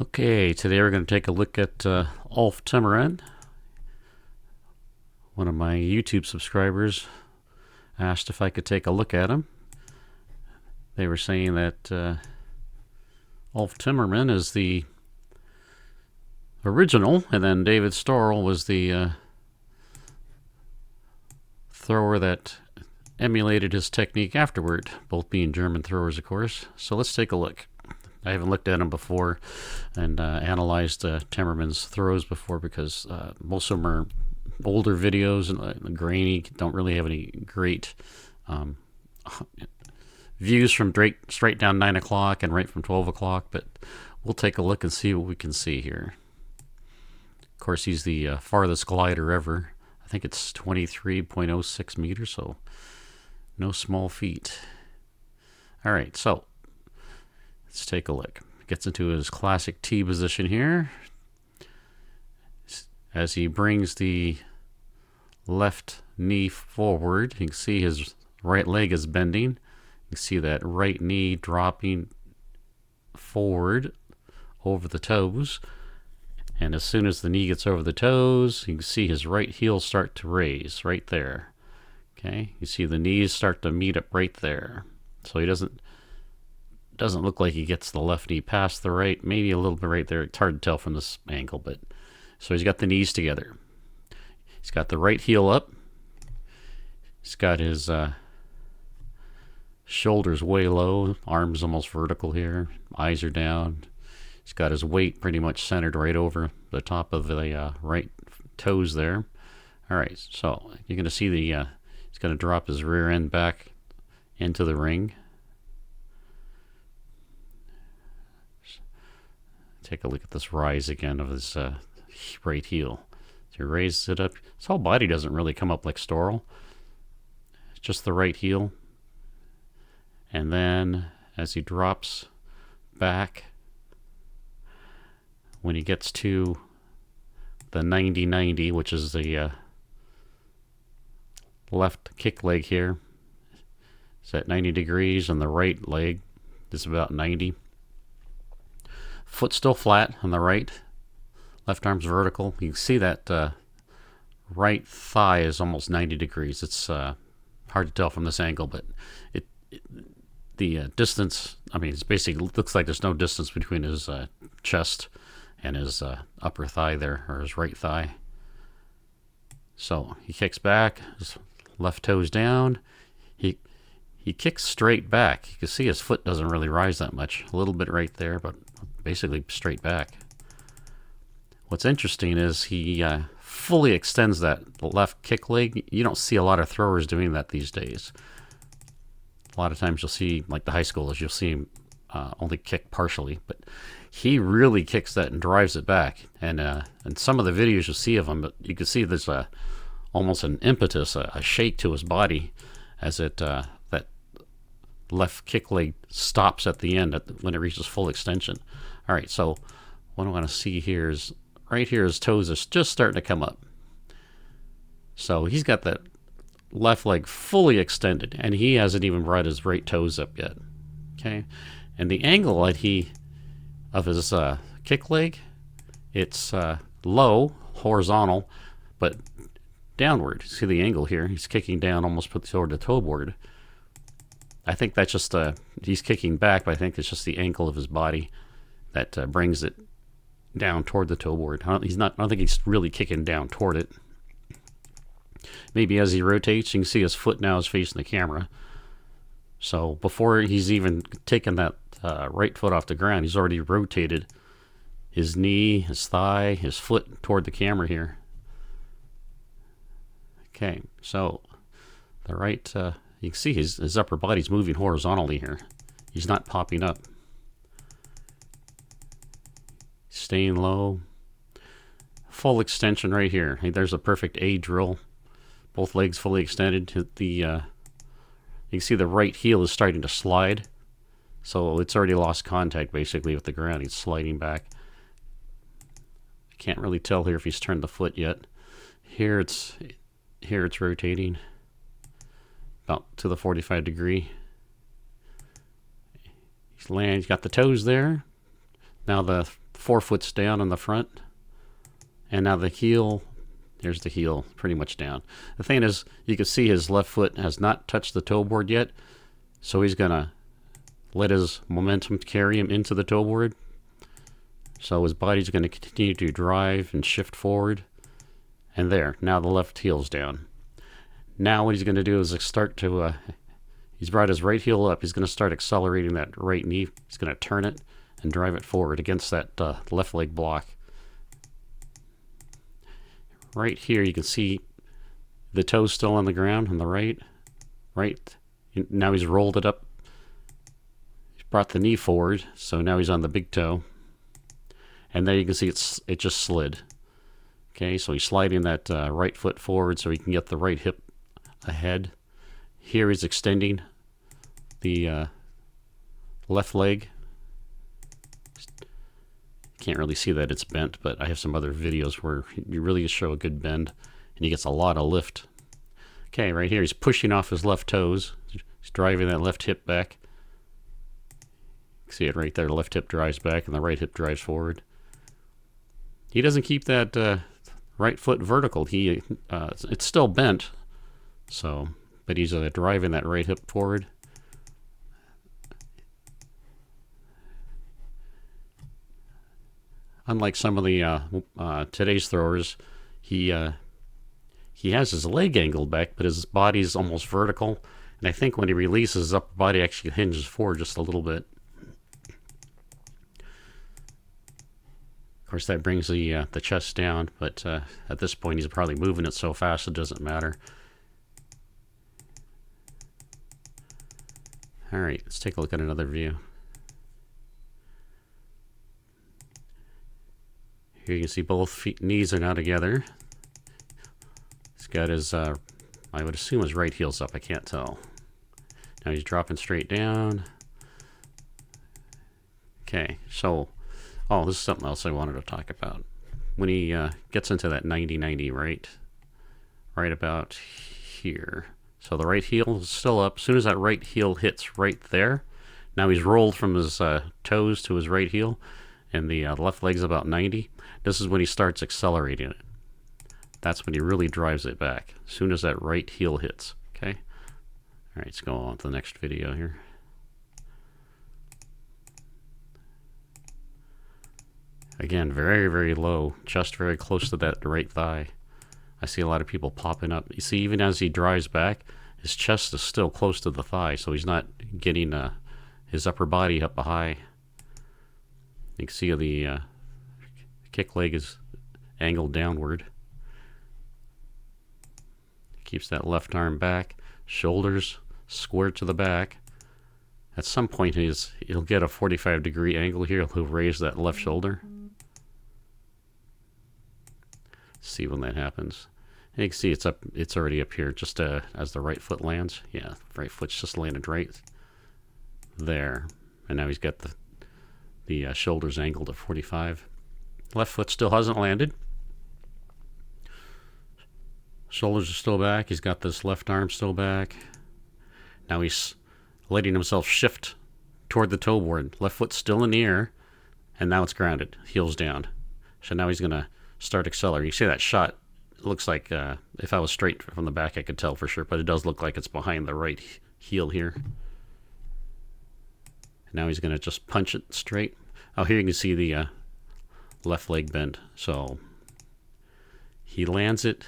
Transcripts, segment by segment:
Okay, today we're going to take a look at Ulf Timmermann. One of my YouTube subscribers asked if I could take a look at him. They were saying that Ulf Timmermann is the original, and then David Storrell was the thrower that emulated his technique afterward, both being German throwers, of course. So let's take a look. I haven't looked at them before and analyzed Timmermann's throws before because most of them are older videos and grainy, don't really have any great views from straight down 9 o'clock and right from 12 o'clock, but we'll take a look and see what we can see here. Of course, he's the farthest glider ever. I think it's 23.06 meters, so no small feat. All right, so let's take a look. Gets into his classic T position here. As he brings the left knee forward, you can see his right leg is bending. You can see that right knee dropping forward over the toes. And as soon as the knee gets over the toes, you can see his right heel start to raise right there. Okay, you see the knees start to meet up right there. So he doesn't look like he gets the left knee past the right, maybe a little bit right there. It's hard to tell from this angle, but so he's got the knees together. He's got the right heel up. He's got his shoulders way low, arms almost vertical here, eyes are down. He's got his weight pretty much centered right over the top of the right toes there. All right, so you're going to see he's going to drop his rear end back into the ring. Take a look at this rise again of his right heel. So he raises it up. His whole body doesn't really come up like Storrell. It's just the right heel. And then as he drops back, when he gets to the 90-90, which is the left kick leg here, it's at 90 degrees, and the right leg is about 90. Foot still flat on the right. Left arm's vertical. You can see that right thigh is almost 90 degrees. It's hard to tell from this angle, but the distance, I mean, it's basically looks like there's no distance between his chest and his upper thigh there, or his right thigh. So he kicks back, his left toes down. He kicks straight back. You can see his foot doesn't really rise that much. A little bit right there, but basically straight back. What's interesting is he fully extends that left kick leg. You don't see a lot of throwers doing that these days. A lot of times you'll see, like the high schoolers, you'll see him only kick partially, but he really kicks that and drives it back. And some of the videos you'll see of him, but you can see there's almost an impetus, a shake to his body as that left kick leg stops at the end when it reaches full extension. All right, so what I want to see here is right here his toes are just starting to come up. So he's got that left leg fully extended, and he hasn't even brought his right toes up yet. Okay, and the angle of his kick leg, it's low, horizontal, but downward. See the angle here? He's kicking down almost toward the toe board. I think that's just he's kicking back, but I think it's just the angle of his body that brings it down toward the toe board. I don't think he's really kicking down toward it. Maybe as he rotates, you can see his foot now is facing the camera. So before he's even taken that right foot off the ground, he's already rotated his knee, his thigh, his foot toward the camera here. Okay, so the right, you can see his upper body's moving horizontally here. He's not popping up. Staying low. Full extension right here. Hey, there's a perfect A drill. Both legs fully extended. You can see the right heel is starting to slide. So it's already lost contact basically with the ground. He's sliding back. Can't really tell here if he's turned the foot yet. Here it's rotating about to the 45 degree. He's got the toes there. Now the forefoot's down on the front. And now the heel, there's the heel pretty much down. The thing is, you can see his left foot has not touched the toe board yet. So he's going to let his momentum carry him into the toe board. So his body's going to continue to drive and shift forward. And there, now the left heel's down. Now what he's going to do is start to, he's brought his right heel up. He's going to start accelerating that right knee. He's going to turn it and drive it forward against that left leg block. Right here you can see the toe's still on the ground on the right. Right. Now he's rolled it up. He's brought the knee forward, so now he's on the big toe. And there you can see it just slid. Okay, so he's sliding that right foot forward so he can get the right hip ahead. Here he's extending the left leg. Can't really see that it's bent, but I have some other videos where you really show a good bend and he gets a lot of lift. Okay, right here he's pushing off his left toes. He's driving that left hip back. See it right there, the left hip drives back and the right hip drives forward. He doesn't keep that right foot vertical. It's still bent, so, but he's driving that right hip forward. Unlike some of the today's throwers, he has his leg angled back, but his body's almost vertical. And I think when he releases, his upper body actually hinges forward just a little bit. Of course, that brings the chest down, but at this point, he's probably moving it so fast it doesn't matter. All right, let's take a look at another view. Here you can see both knees are now together. He's got his, I would assume his right heel's up. I can't tell. Now he's dropping straight down. Okay, so, oh, this is something else I wanted to talk about. When he gets into that 90-90, right about here. So the right heel is still up. As soon as that right heel hits right there, now he's rolled from his toes to his right heel, and the left leg's about 90. This is when he starts accelerating it. That's when he really drives it back, as soon as that right heel hits, okay? All right, let's go on to the next video here. Again, very, very low, just very close to that right thigh. I see a lot of people popping up. You see, even as he drives back, his chest is still close to the thigh, so he's not getting his upper body up high. You can see the kick leg is angled downward. Keeps that left arm back, shoulders squared to the back. At some point, he'll get a 45-degree angle here. He'll raise that left shoulder. See when that happens. And you can see it's up. It's already up here, just as the right foot lands. Yeah, right foot's just landed right there, and now he's got the shoulders angled at 45. Left foot still hasn't landed. Shoulders are still back. He's got this left arm still back. Now he's letting himself shift toward the toe board. Left foot still in the air, and now it's grounded. Heels down. So now he's going to start accelerating. You see that shot? It looks like if I was straight from the back, I could tell for sure, but it does look like it's behind the right heel here. Now he's going to just punch it straight. Oh, here you can see the left leg bend. So he lands it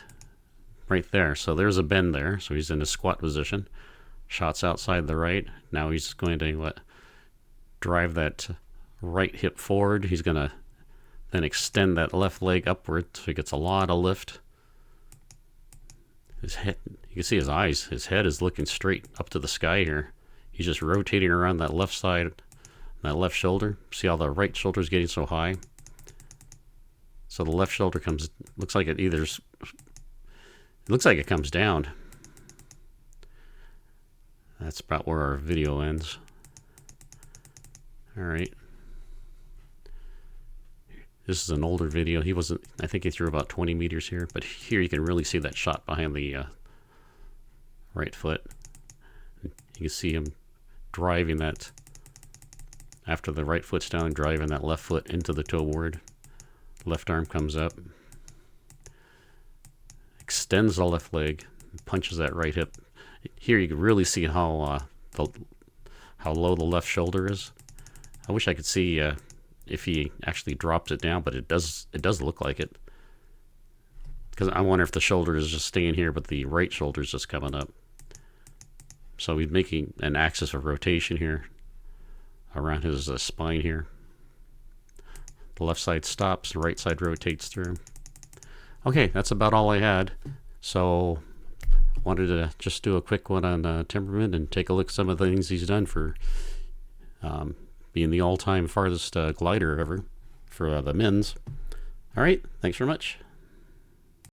right there. So there's a bend there. So he's in a squat position. Shots outside the right. Now he's going to drive that right hip forward. He's going to then extend that left leg upward so he gets a lot of lift. His head, you can see his eyes. His head is looking straight up to the sky here. He's just rotating around that left side, that left shoulder. See how the right shoulder is getting so high? So the left shoulder looks like it comes down. That's about where our video ends. All right. This is an older video. I think he threw about 20 meters here, but here you can really see that shot behind the right foot. You can see him driving that After the right foot's down, driving that left foot into the toe board. Left arm comes up. Extends the left leg. Punches that right hip. Here you can really see how low the left shoulder is. I wish I could see if he actually drops it down, but it does look like it. Because I wonder if the shoulder is just staying here, but the right shoulder is just coming up. So he's making an axis of rotation here around his spine here. The left side stops, the right side rotates through. Okay, that's about all I had. So wanted to just do a quick one on Timmermann and take a look at some of the things he's done for being the all-time farthest glider ever for the men's. All right, thanks very much.